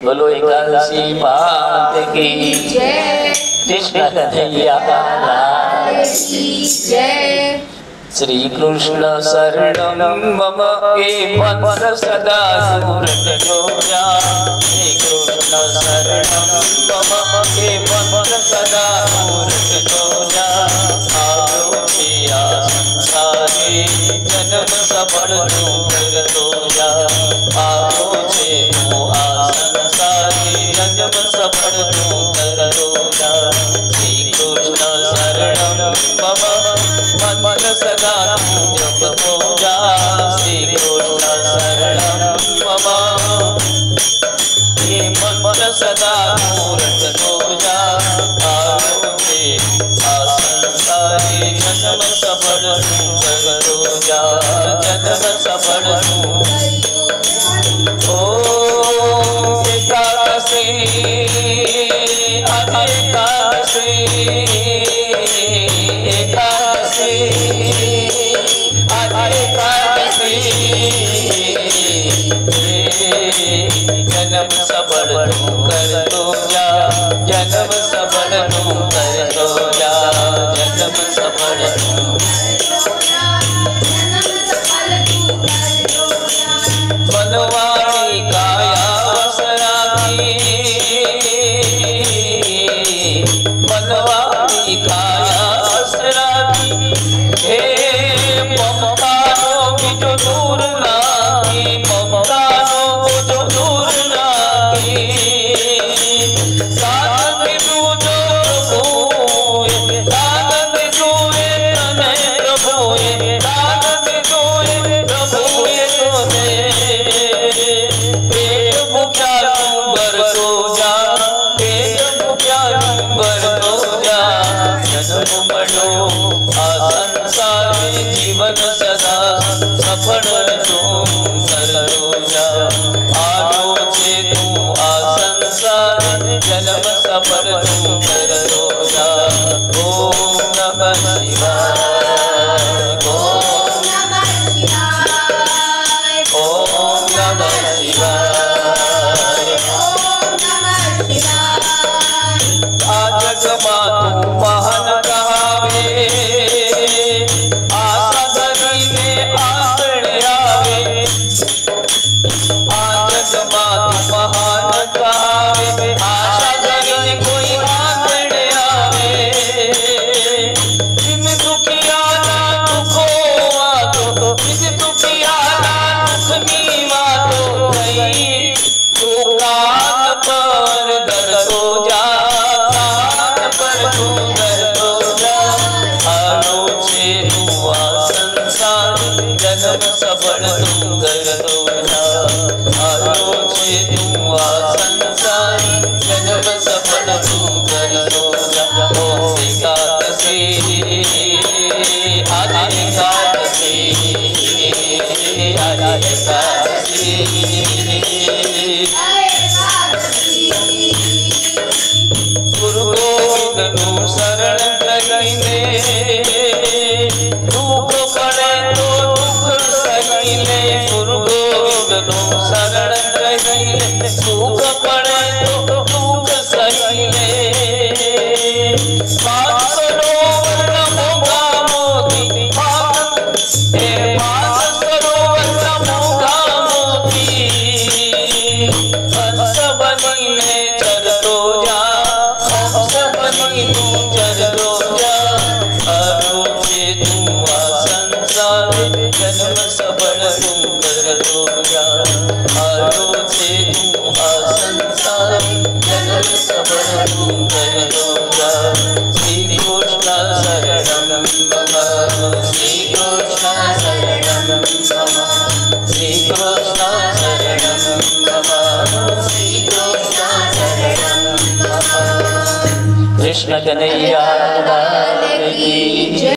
बोलो एकादशी मात की जय। कृष्ण कन्हैया लाल की जय। श्री कृष्ण शरणं मम हे मंत्र सदा स्फुरतो जा। श्री कृष्ण शरणं मम हे मंत्र सदा स्फुरतो जा। आलोकिया संसारे जन्म सफल करतो जा। आलोचे जन्म सफल करतो जा। श्री कृष्ण शरणं मम मंत्र सदा जपतो जा। श्री कृष्ण शरणं मम हे मंत्र सदा रटतो जा। आलोके संसारे जन्म सफल करतो जा। जन्म सफल जन्म सफल करतो जा। जन्म सफल करतो जा। जन्म सफल मनवाणी काया सराखी। मनवाणी काया सराखी हे ममतानो जो दूर नाकी। ममतानो जो दूर नाकी। साधन तुझो प्रभुए साधन तुए तने प्रभुए साधन तुए प्रभुए तोने। पेट मुख्या बरतो जा। पेट मुख्या बरतो जा। जन्म बड़ो संसार जीवन सदा सफल करतो जा। आलो छे तू संसार जन्म सफल करतो जा। ओम नमः शिवाय। ओम नमः शिवाय। ओम नमः शिवाय। ओम नमः शिवाय। आज जगमातु महान कहावे। आशा धरीने आंगण आवे। आज जगमातु महान कहावे। आशा धरीने कोई आंगण आवे। जिन दुखिया ना दुखो वातो। जिन दुखिया ना दुखनी वातो कही। तू कान पर धरतो जा। कान पर तू धरतो जा। आलो छे तू संसार जन्म सफल करतो जा। आलो छे तू संसार जन्म सफल करतो जा। ओ एकादशी आदि एकादशी आदि एकादशी। गुरु गोविंद नु शरण करीने। दुख पड़े तो दुख सहीने। गुरु गोविंद नु शरण करीने। दुख पड़े तो दुख सहीने। पाँच सरोवर नमोगा मोती। पाँच सरोवर नमोगा मोती। हंस बनीने चरतो जा। हंस बनीने चरतो जा। आलो छे तू संसार जन्म सफल करतो जा। आलो छे तू संसार जन्म सफल करतो जा। श्री कृष्ण शरणं मम। श्री कृष्ण शरणं मम। श्री कृष्ण शरणं मम। श्री कृष्ण शरणं मम। कृष्ण कन्हैया लाल की जय।